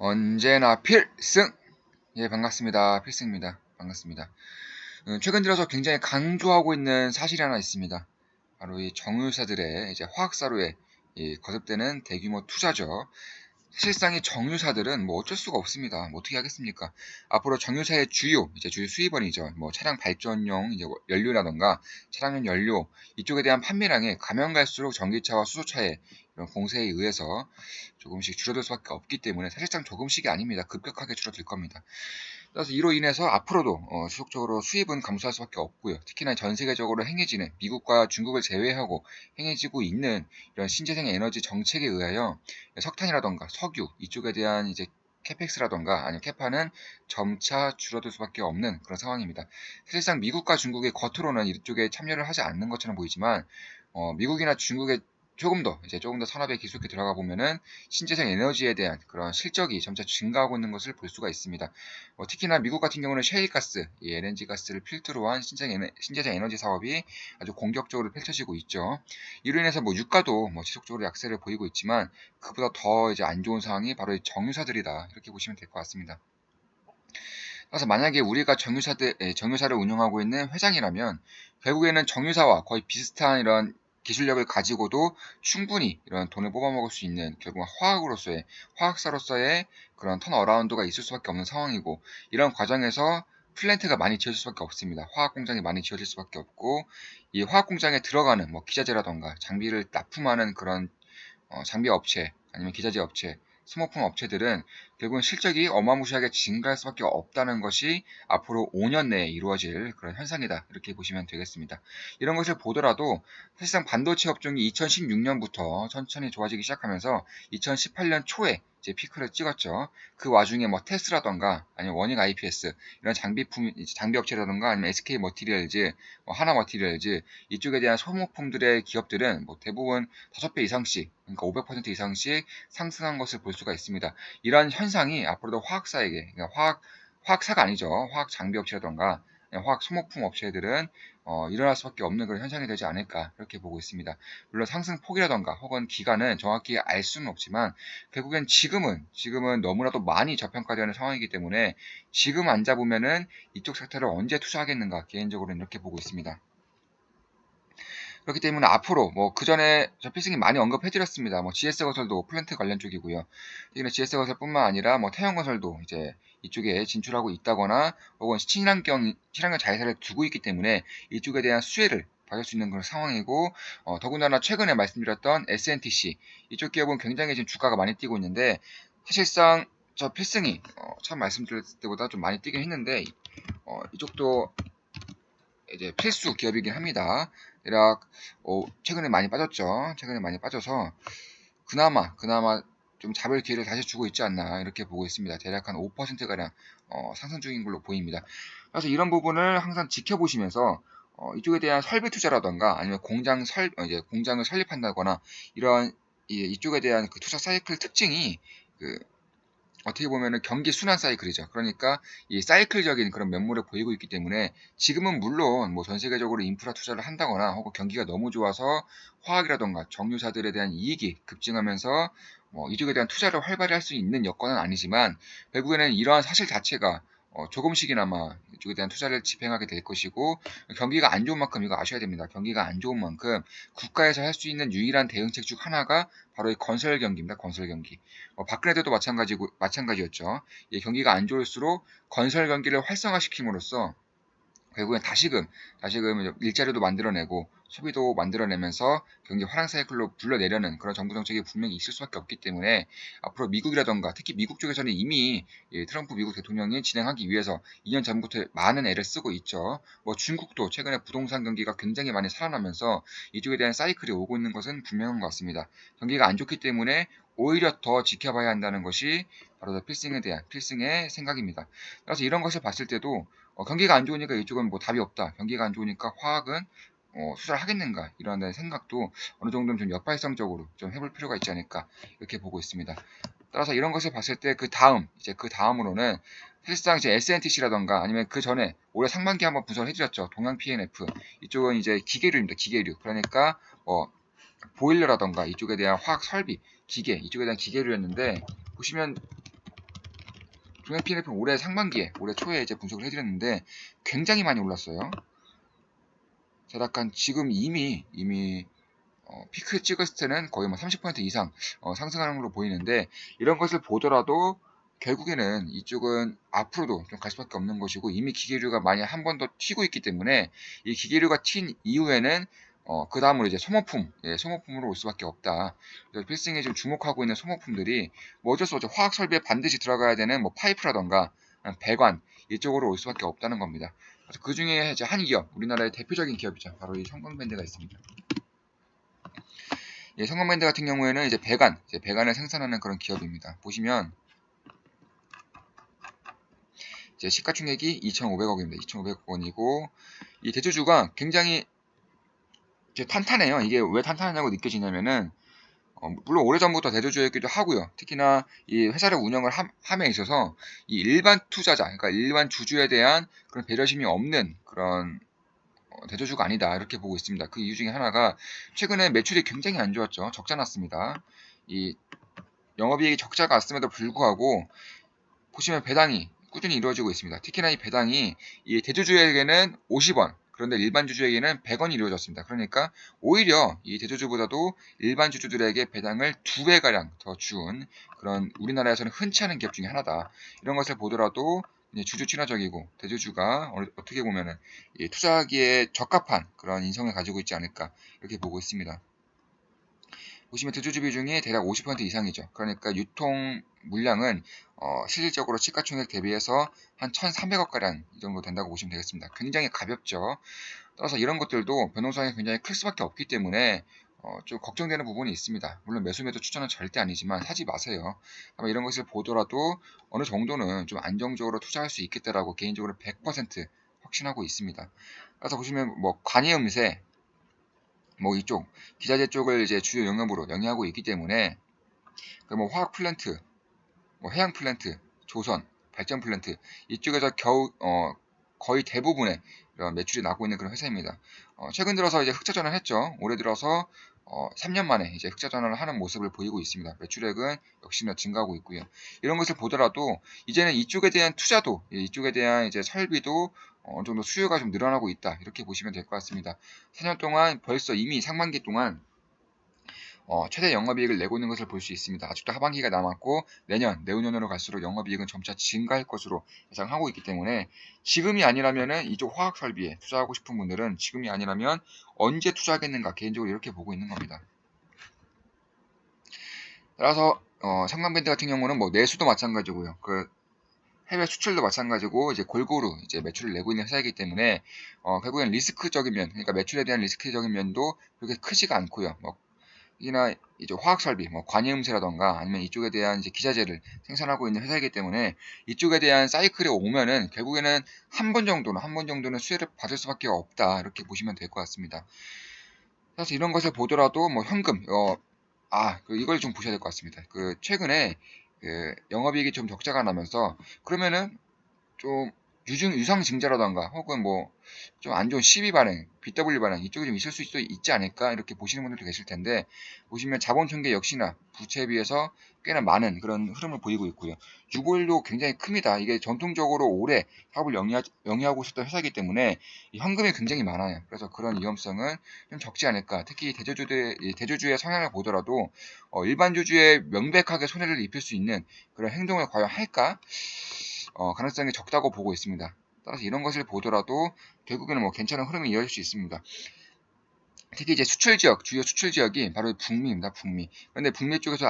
언제나 필승! 예, 반갑습니다. 필승입니다. 반갑습니다. 최근 들어서 굉장히 강조하고 있는 사실이 하나 있습니다. 바로 이 정유사들의 이제 화학사로에 거듭되는 대규모 투자죠. 사실상 이 정유사들은 뭐 어쩔 수가 없습니다. 뭐 어떻게 하겠습니까? 앞으로 정유사의 주요 수입원이죠. 뭐 차량 발전용 이제 연료라던가 차량용 연료 이쪽에 대한 판매량이 가면 갈수록 전기차와 수소차의 이런 공세에 의해서 조금씩 줄어들 수밖에 없기 때문에 사실상 조금씩이 아닙니다. 급격하게 줄어들 겁니다. 그래서 이로 인해서 앞으로도 지속적으로 수입은 감소할 수밖에 없고요. 특히나 전 세계적으로 행해지는 미국과 중국을 제외하고 행해지고 있는 이런 신재생 에너지 정책에 의하여 석탄이라던가 석유 이쪽에 대한 이제 캐펙스라던가 아니면 캐파는 점차 줄어들 수밖에 없는 그런 상황입니다. 사실상 미국과 중국이 겉으로는 이쪽에 참여를 하지 않는 것처럼 보이지만 미국이나 중국의 조금 더 산업에 깊숙이 들어가 보면은 신재생 에너지에 대한 그런 실적이 점차 증가하고 있는 것을 볼 수가 있습니다. 특히나 미국 같은 경우는 셰일가스, 이 LNG 가스를 필두로 한 신재생 에너지 사업이 아주 공격적으로 펼쳐지고 있죠. 이로 인해서 뭐 유가도 뭐 지속적으로 약세를 보이고 있지만 그보다 더 이제 안 좋은 상황이 바로 이 정유사들이다. 이렇게 보시면 될 것 같습니다. 그래서 만약에 우리가 정유사를 운영하고 있는 회장이라면 결국에는 정유사와 거의 비슷한 이런 기술력을 가지고도 충분히 이런 돈을 뽑아먹을 수 있는 결국 화학사로서의 그런 턴어라운드가 있을 수밖에 없는 상황이고 이런 과정에서 플랜트가 많이 지어질 수밖에 없습니다. 화학 공장이 많이 지어질 수밖에 없고 이 화학 공장에 들어가는 뭐 기자재라던가 장비를 납품하는 그런 장비 업체 아니면 기자재 업체, 소모품 업체들은 결국은 실적이 어마무시하게 증가할 수밖에 없다는 것이 앞으로 5년 내에 이루어질 그런 현상이다. 이렇게 보시면 되겠습니다. 이런 것을 보더라도 사실상 반도체 업종이 2016년부터 천천히 좋아지기 시작하면서 2018년 초에 이제 피크를 찍었죠. 그 와중에 뭐 테스라던가 아니면 워닝 IPS 이런 장비 업체라던가 아니면 SK 머티리얼즈, 하나 머티리얼즈 이쪽에 대한 소모품들의 기업들은 뭐 대부분 5배 이상씩 그러니까 500% 이상씩 상승한 것을 볼 수가 있습니다. 이러한 현상이 앞으로도 화학사에게 그러니까 화학사가 아니죠. 화학 장비 업체라던가 화학 소모품 업체들은 일어날 수밖에 없는 그런 현상이 되지 않을까 이렇게 보고 있습니다. 물론 상승 폭이라던가 혹은 기간은 정확히 알 수는 없지만 결국엔 지금은 너무나도 많이 저평가되는 상황이기 때문에 지금 안 잡으면은 이쪽 섹터를 언제 투자하겠는가 개인적으로는 이렇게 보고 있습니다. 그렇기 때문에 앞으로 뭐 그전에 저 필승이 많이 언급해드렸습니다. 뭐 GS건설도 플랜트 관련 쪽이고요. 특히나 GS건설뿐만 아니라 뭐 태양건설도 이제 이쪽에 진출하고 있다거나 혹은 친환경 자회사를 두고 있기 때문에 이쪽에 대한 수혜를 받을 수 있는 그런 상황이고 더군다나 최근에 말씀드렸던 SNTC 이쪽 기업은 굉장히 지금 주가가 많이 뛰고 있는데 사실상 저 필승이 처음 말씀드렸을 때보다 좀 많이 뛰긴 했는데 이쪽도 이제 필수 기업이긴 합니다. 대략 최근에 많이 빠졌죠. 최근에 많이 빠져서 그나마 좀 잡을 기회를 다시 주고 있지 않나 이렇게 보고 있습니다. 대략 한 5%가량 상승 중인 걸로 보입니다. 그래서 이런 부분을 항상 지켜보시면서 이쪽에 대한 설비 투자라던가 아니면 이제 공장을 설립한다거나 이런 이쪽에 대한 그 투자 사이클 특징이 그 어떻게 보면은 경기 순환 사이클이죠. 그러니까 이 사이클적인 그런 면모를 보이고 있기 때문에 지금은 물론 뭐 전 세계적으로 인프라 투자를 한다거나 혹은 경기가 너무 좋아서 화학이라던가 정유사들에 대한 이익이 급증하면서 뭐 이쪽에 대한 투자를 활발히 할 수 있는 여건은 아니지만 결국에는 이러한 사실 자체가 조금씩이나마 이쪽에 대한 투자를 집행하게 될 것이고 경기가 안 좋은 만큼 이거 아셔야 됩니다. 경기가 안 좋은 만큼 국가에서 할 수 있는 유일한 대응책 중 하나가 바로 이 건설 경기입니다. 건설 경기. 박근혜 때도 마찬가지였죠. 경기가 안 좋을수록 건설 경기를 활성화시킴으로써 결국엔 다시금 일자리도 만들어내고 소비도 만들어내면서 경기 화랑 사이클로 불러내려는 그런 정부 정책이 분명히 있을 수밖에 없기 때문에 앞으로 미국이라던가 특히 미국 쪽에서는 이미 트럼프 미국 대통령이 진행하기 위해서 2년 전부터 많은 애를 쓰고 있죠. 뭐 중국도 최근에 부동산 경기가 굉장히 많이 살아나면서 이쪽에 대한 사이클이 오고 있는 것은 분명한 것 같습니다. 경기가 안 좋기 때문에 오히려 더 지켜봐야 한다는 것이 바로 필승의 생각입니다. 그래서 이런 것을 봤을 때도 경기가 안 좋으니까 이쪽은 뭐 답이 없다. 경기가 안 좋으니까 화학은 투자를 하겠는가 이런 생각도 어느 정도는 좀 역발상적으로 좀 해볼 필요가 있지 않을까 이렇게 보고 있습니다. 따라서 이런 것을 봤을 때 그 다음으로는 사실상 이제 SNTC라던가 아니면 그 전에 올해 상반기 한번 분석을 해드렸죠. 동양 PNF 이쪽은 이제 기계류입니다. 기계류 그러니까 보일러라던가 이쪽에 대한 화학 설비 기계 이쪽에 대한 기계류였는데 보시면 종합 P&L 올해 상반기에, 올해 초에 이제 분석을 해드렸는데 굉장히 많이 올랐어요. 대략한 지금 이미 피크 찍었을 때는 거의 뭐 30% 이상 상승하는 걸로 보이는데, 이런 것을 보더라도 결국에는 이쪽은 앞으로도 좀 갈 수밖에 없는 것이고, 이미 기계류가 많이 한 번 더 튀고 있기 때문에 이 기계류가 튄 이후에는 그 다음으로 이제 소모품, 소모품으로 올 수밖에 없다. 그래서 필승이 지금 주목하고 있는 소모품들이 뭐 어쩔 수 없죠. 화학 설비에 반드시 들어가야 되는 뭐 파이프라던가 배관 이쪽으로 올 수밖에 없다는 겁니다. 그래서 그 중에 이제 한 기업, 우리나라의 대표적인 기업이죠. 바로 이 형광밴드가 있습니다. 예, 성광밴드 같은 경우에는 이제 배관을 생산하는 그런 기업입니다. 보시면 이제 시가총액이 2,500억입니다. 2,500억원이고 이 대주주가 굉장히 이제 탄탄해요. 이게 왜 탄탄하냐고 느껴지냐면은 물론 오래전부터 대주주였기도 하고요. 특히나 이 회사를 운영을 함에 있어서 이 일반 투자자, 그러니까 일반 주주에 대한 그런 배려심이 없는 그런 대주주가 아니다 이렇게 보고 있습니다. 그 이유 중에 하나가 최근에 매출이 굉장히 안 좋았죠. 적자 났습니다. 이 영업이익이 적자가 났음에도 불구하고 보시면 배당이 꾸준히 이루어지고 있습니다. 특히나 이 배당이 이 대주주에게는 50원, 그런데 일반 주주에게는 100원이 이루어졌습니다. 그러니까 오히려 이 대주주보다도 일반 주주들에게 배당을 2배가량 더 준 그런 우리나라에서는 흔치 않은 기업 중에 하나다. 이런 것을 보더라도 주주 친화적이고 대주주가 어떻게 보면은 투자하기에 적합한 그런 인성을 가지고 있지 않을까 이렇게 보고 있습니다. 보시면 대주주 비중이 대략 50% 이상이죠. 그러니까 유통 물량은 실질적으로 시가총액 대비해서 한 1,300억가량 이 정도 된다고 보시면 되겠습니다. 굉장히 가볍죠. 따라서 이런 것들도 변동성이 굉장히 클 수밖에 없기 때문에 좀 걱정되는 부분이 있습니다. 물론 매수 매도 추천은 절대 아니지만 사지 마세요. 아마 이런 것을 보더라도 어느 정도는 좀 안정적으로 투자할 수 있겠다라고 개인적으로 100% 확신하고 있습니다. 그래서 보시면 뭐 관이음새 뭐 이쪽 기자재 쪽을 이제 주요 영역으로 영위하고 있기 때문에 그 뭐 화학 플랜트, 뭐 해양 플랜트, 조선, 발전 플랜트 이쪽에서 거의 대부분의 이런 매출이 나고 있는 그런 회사입니다. 최근 들어서 이제 흑자 전환을 했죠. 올해 들어서 3년 만에 이제 흑자 전환을 하는 모습을 보이고 있습니다. 매출액은 역시나 증가하고 있고요. 이런 것을 보더라도 이제는 이쪽에 대한 투자도, 이쪽에 대한 이제 설비도 어느 정도 수요가 좀 늘어나고 있다. 이렇게 보시면 될 것 같습니다. 4년 동안 벌써 이미 상반기 동안 최대 영업이익을 내고 있는 것을 볼 수 있습니다. 아직도 하반기가 남았고 내후년으로 갈수록 영업이익은 점차 증가할 것으로 예상하고 있기 때문에 지금이 아니라면은 이쪽 화학 설비에 투자하고 싶은 분들은 지금이 아니라면 언제 투자하겠는가 개인적으로 이렇게 보고 있는 겁니다. 따라서 상반밴드 같은 경우는 뭐 내수도 마찬가지고요. 그 해외 수출도 마찬가지고 이제 골고루 이제 매출을 내고 있는 회사이기 때문에 결국엔 리스크적인 면, 그러니까 매출에 대한 리스크적인 면도 그렇게 크지가 않고요. 뭐 이나 이제 화학 설비, 뭐 관이음새라던가 아니면 이쪽에 대한 이제 기자재를 생산하고 있는 회사이기 때문에 이쪽에 대한 사이클이 오면은 결국에는 한 번 정도는 수혜를 받을 수밖에 없다 이렇게 보시면 될 것 같습니다. 그래서 이런 것을 보더라도 뭐 현금, 이걸 좀 보셔야 될 것 같습니다. 그 최근에 그 영업이익이 좀 적자가 나면서 그러면은 좀 유상증자라던가 혹은 뭐 좀 안 좋은 시비 반응, BW 반응 이쪽이 좀 있을 수도 있지 않을까 이렇게 보시는 분들도 계실 텐데 보시면 자본 총계 역시나 부채에 비해서 꽤나 많은 그런 흐름을 보이고 있고요. 유보율도 굉장히 큽니다. 이게 전통적으로 오래 사업을 영위하고 있었던 회사이기 때문에 현금이 굉장히 많아요. 그래서 그런 위험성은 좀 적지 않을까. 특히 대주주의 성향을 보더라도 일반 주주에 명백하게 손해를 입힐 수 있는 그런 행동을 과연 할까? 가능성이 적다고 보고 있습니다. 따라서 이런 것을 보더라도 결국에는 뭐 괜찮은 흐름이 이어질 수 있습니다. 특히 이제 수출 지역, 주요 수출 지역이 바로 북미입니다. 북미. 그런데 북미 쪽에서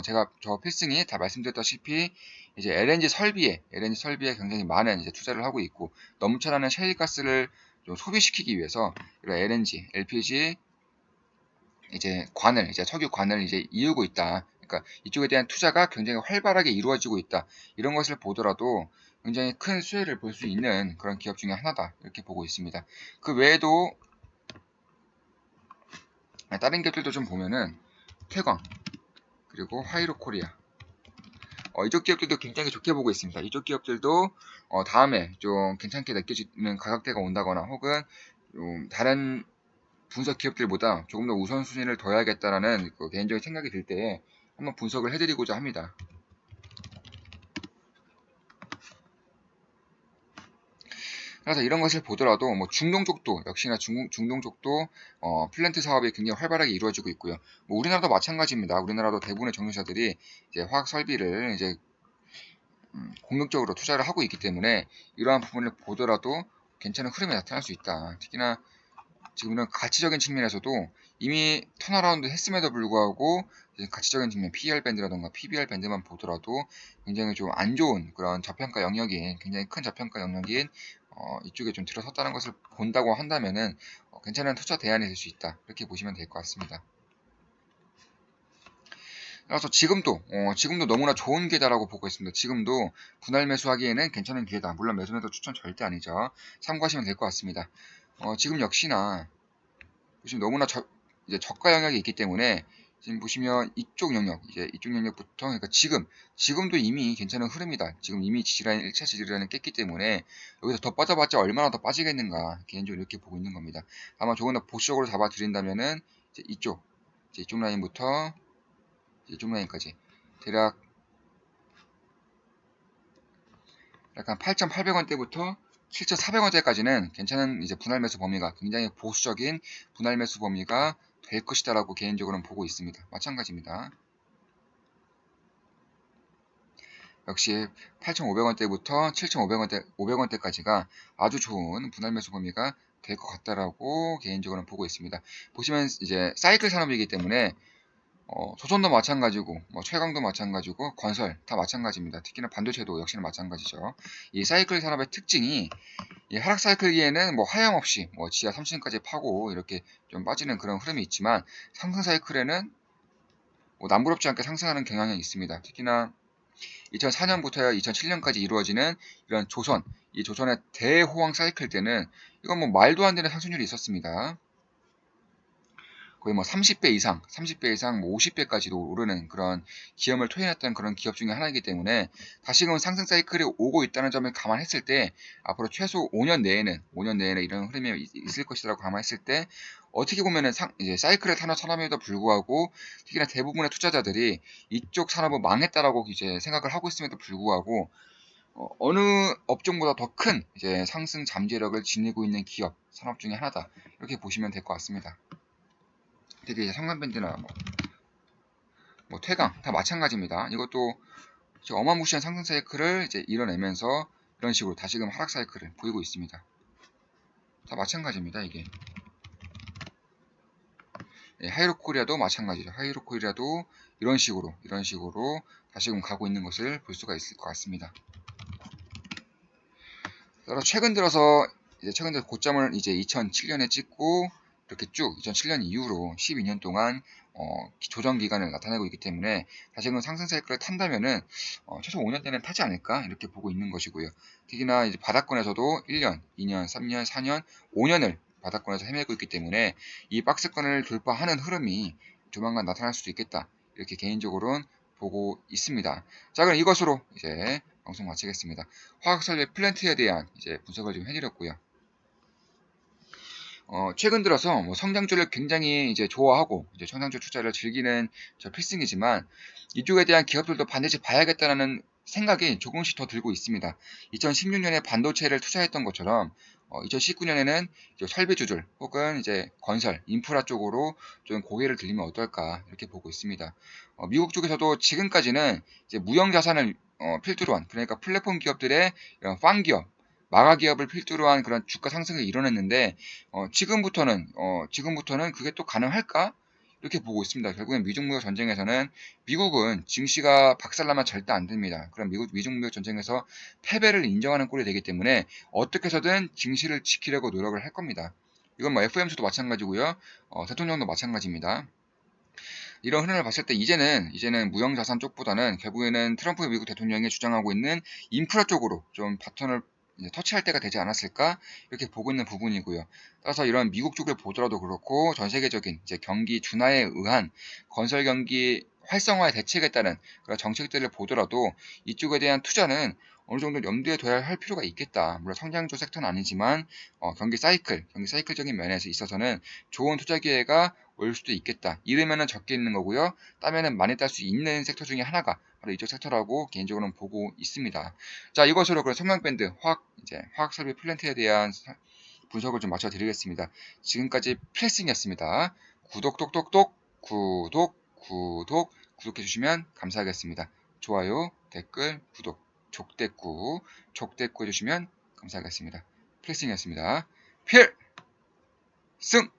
제가 저 필승이 다 말씀드렸다시피 이제 LNG 설비에 굉장히 많은 이제 투자를 하고 있고 넘쳐나는 셰일가스를 좀 소비시키기 위해서 이런 LNG, LPG 이제 석유 관을 이제 이루고 있다. 그러니까 이쪽에 대한 투자가 굉장히 활발하게 이루어지고 있다. 이런 것을 보더라도 굉장히 큰 수혜를 볼 수 있는 그런 기업 중에 하나다. 이렇게 보고 있습니다. 그 외에도 다른 기업들도 좀 보면은 태광 그리고 하이로 코리아 이쪽 기업들도 굉장히 좋게 보고 있습니다. 이쪽 기업들도 다음에 좀 괜찮게 느껴지는 가격대가 온다거나 혹은 좀 다른 분석 기업들보다 조금 더 우선순위를 둬야겠다라는 그 개인적인 생각이 들 때에 한번 분석을 해드리고자 합니다. 그래서 이런 것을 보더라도 뭐 중동 쪽도 역시나 중동 쪽도 플랜트 사업이 굉장히 활발하게 이루어지고 있고요. 뭐 우리나라도 마찬가지입니다. 우리나라도 대부분의 정유사들이 이제 화학 설비를 이제 공격적으로 투자를 하고 있기 때문에 이러한 부분을 보더라도 괜찮은 흐름이 나타날 수 있다. 특히나 지금 이런 가치적인 측면에서도 이미 턴어라운드 했음에도 불구하고 가치적인 측면 PER 밴드라던가 PBR 밴드만 보더라도 굉장히 좀 안 좋은 그런 저평가 영역인 굉장히 큰 저평가 영역인 이쪽에 좀 들어섰다는 것을 본다고 한다면은 괜찮은 투자 대안이 될 수 있다. 이렇게 보시면 될 것 같습니다. 그래서 지금도 너무나 좋은 기회다라고 보고 있습니다. 지금도 분할 매수하기에는 괜찮은 기회다. 물론 매수매도 추천 절대 아니죠. 참고하시면 될 것 같습니다. 지금 역시나 보시면 너무나 이제 저가 영역이 있기 때문에 지금 보시면 이쪽 영역, 이제 이쪽 영역부터 그러니까 지금도 이미 괜찮은 흐름이다. 지금 이미 지지라인 1차 지지라인을 깼기 때문에 여기서 더 빠져봤자 얼마나 더 빠지겠는가 개인적으로 이렇게 보고 있는 겁니다. 다만 조금 더 보수적으로 잡아드린다면은 이제 이쪽 라인부터 이쪽 라인까지 대략 약간 8,800원대부터 7,400원대까지는 괜찮은 이제 분할 매수 범위가 굉장히 보수적인 분할 매수 범위가 될 것이다라고 개인적으로는 보고 있습니다. 마찬가지입니다. 역시 8,500원대부터 7,500원대까지가 아주 좋은 분할 매수 범위가 될 것 같다라고 개인적으로는 보고 있습니다. 보시면 이제 사이클 산업이기 때문에 조선도 마찬가지고 최강도 마찬가지고 건설 다 마찬가지입니다. 특히나 반도체도 역시나 마찬가지죠. 이 사이클 산업의 특징이 이 하락 사이클기에는 하염없이 지하 3층까지 파고 이렇게 좀 빠지는 그런 흐름이 있지만 상승 사이클에는 남부럽지 않게 상승하는 경향이 있습니다. 특히나 2004년부터 2007년까지 이루어지는 이런 이 조선의 대호황 사이클 때는 이건 말도 안 되는 상승률이 있었습니다. 거의 30배 이상, 50배까지도 오르는 그런 기염을 토해냈던 그런 기업 중에 하나이기 때문에 다시금 상승 사이클이 오고 있다는 점을 감안했을 때 앞으로 최소 5년 내에는 이런 흐름이 있을 것이라고 감안했을 때 어떻게 보면은 이제 사이클을 타는 산업에도 불구하고 특히나 대부분의 투자자들이 이쪽 산업은 망했다라고 이제 생각을 하고 있음에도 불구하고 어느 업종보다 더 큰 이제 상승 잠재력을 지니고 있는 기업 산업 중에 하나다 이렇게 보시면 될 것 같습니다. 특히 이제 성간밴드나 퇴강 다 마찬가지입니다. 이것도 어마무시한 상승 사이클을 이제 이뤄내면서 이런 식으로 다시금 하락 사이클을 보이고 있습니다. 다 마찬가지입니다. 이게 하이로코리아도 마찬가지죠. 하이로코리아도 이런 식으로 다시금 가고 있는 것을 볼 수가 있을 것 같습니다. 따라 최근 들어서 고점을 이제 2007년에 찍고 이렇게 쭉 2007년 이후로 12년 동안 조정 기간을 나타내고 있기 때문에 다시금 상승 사이클을 탄다면은 최소 5년 내는 타지 않을까 이렇게 보고 있는 것이고요. 특히나 이제 바닥권에서도 1년, 2년, 3년, 4년, 5년을 바닥권에서 헤매고 있기 때문에 이 박스권을 돌파하는 흐름이 조만간 나타날 수도 있겠다. 이렇게 개인적으로는 보고 있습니다. 자, 그럼 이것으로 이제 방송 마치겠습니다. 화학설계 플랜트에 대한 이제 분석을 좀 해드렸고요. 최근 들어서 성장주를 굉장히 이제 좋아하고 이제 성장주 투자를 즐기는 저 필승이지만 이쪽에 대한 기업들도 반드시 봐야겠다는 생각이 조금씩 더 들고 있습니다. 2016년에 반도체를 투자했던 것처럼 2019년에는 설비주들 혹은 이제 건설, 인프라 쪽으로 좀 고개를 들리면 어떨까 이렇게 보고 있습니다. 미국 쪽에서도 지금까지는 이제 무형 자산을 필두로 한 그러니까 플랫폼 기업들의 이런 팡 기업 마가 기업을 필두로 한 그런 주가 상승을 이뤄냈는데 지금부터는 그게 또 가능할까? 이렇게 보고 있습니다. 결국엔 미중무역 전쟁에서는 미국은 증시가 박살나면 절대 안 됩니다. 그럼 미중무역 전쟁에서 패배를 인정하는 꼴이 되기 때문에 어떻게 해서든 증시를 지키려고 노력을 할 겁니다. 이건 FOMC도 마찬가지고요. 대통령도 마찬가지입니다. 이런 흐름을 봤을 때 이제는 무형자산 쪽보다는 결국에는 트럼프 미국 대통령이 주장하고 있는 인프라 쪽으로 좀 바톤을 터치할 때가 되지 않았을까 이렇게 보고 있는 부분이고요. 따라서 이런 미국 쪽을 보더라도 그렇고 전 세계적인 이제 경기 둔화에 의한 건설 경기 활성화에 대책에 따른 그런 정책들을 보더라도 이쪽에 대한 투자는 어느 정도 염두에 둬야 할 필요가 있겠다. 물론 성장주 섹터는 아니지만 경기 사이클적인 면에서 있어서는 좋은 투자 기회가 올 수도 있겠다. 이르면은 적게 있는 거고요. 따면은 많이 딸 수 있는 섹터 중에 하나가 바로 바로 이쪽 섹터라고 개인적으로는 보고 있습니다. 자, 이것으로 그럼 성명밴드 화학 설비 플랜트에 대한 분석을 좀 마쳐드리겠습니다. 지금까지 플렉싱이었습니다. 구독 똑똑똑 구독해주시면 감사하겠습니다. 좋아요, 댓글, 구독, 족대꾸 해주시면 감사하겠습니다. 플렉싱이었습니다. 필승!